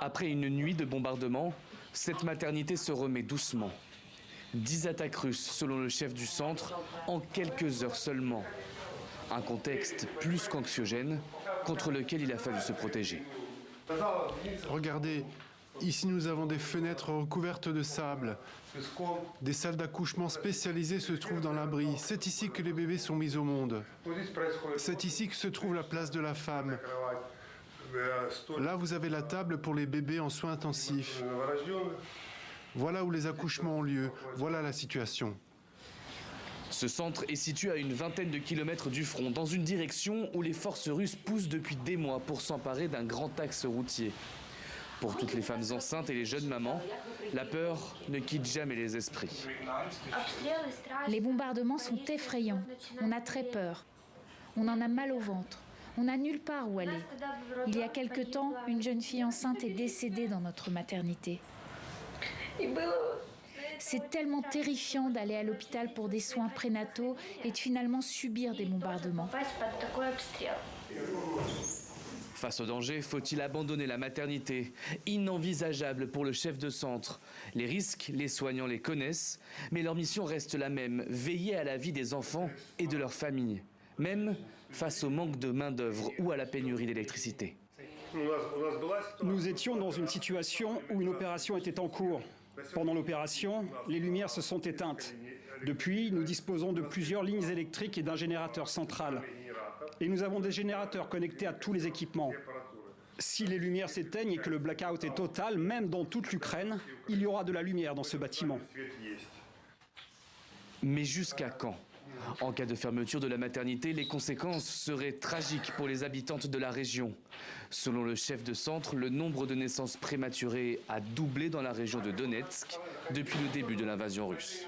Après une nuit de bombardement, cette maternité se remet doucement. 10 attaques russes, selon le chef du centre, en quelques heures seulement. Un contexte plus qu'anxiogène, contre lequel il a fallu se protéger. Regardez, ici nous avons des fenêtres recouvertes de sable. Des salles d'accouchement spécialisées se trouvent dans l'abri. C'est ici que les bébés sont mis au monde. C'est ici que se trouve la place de la femme. Là, vous avez la table pour les bébés en soins intensifs. Voilà où les accouchements ont lieu. Voilà la situation. Ce centre est situé à une vingtaine de kilomètres du front, dans une direction où les forces russes poussent depuis des mois pour s'emparer d'un grand axe routier. Pour toutes les femmes enceintes et les jeunes mamans, la peur ne quitte jamais les esprits. Les bombardements sont effrayants. On a très peur. On en a mal au ventre. On n'a nulle part où aller. Il y a quelque temps, une jeune fille enceinte est décédée dans notre maternité. C'est tellement terrifiant d'aller à l'hôpital pour des soins prénataux et de finalement subir des bombardements. Face au danger, faut-il abandonner la maternité? Inenvisageable pour le chef de centre. Les risques, les soignants les connaissent, mais leur mission reste la même, veiller à la vie des enfants et de leurs familles, même face au manque de main-d'œuvre ou à la pénurie d'électricité. Nous étions dans une situation où une opération était en cours. Pendant l'opération, les lumières se sont éteintes. Depuis, nous disposons de plusieurs lignes électriques et d'un générateur central. Et nous avons des générateurs connectés à tous les équipements. Si les lumières s'éteignent et que le blackout est total, même dans toute l'Ukraine, il y aura de la lumière dans ce bâtiment. Mais jusqu'à quand? En cas de fermeture de la maternité, les conséquences seraient tragiques pour les habitantes de la région. Selon le chef de centre, le nombre de naissances prématurées a doublé dans la région de Donetsk depuis le début de l'invasion russe.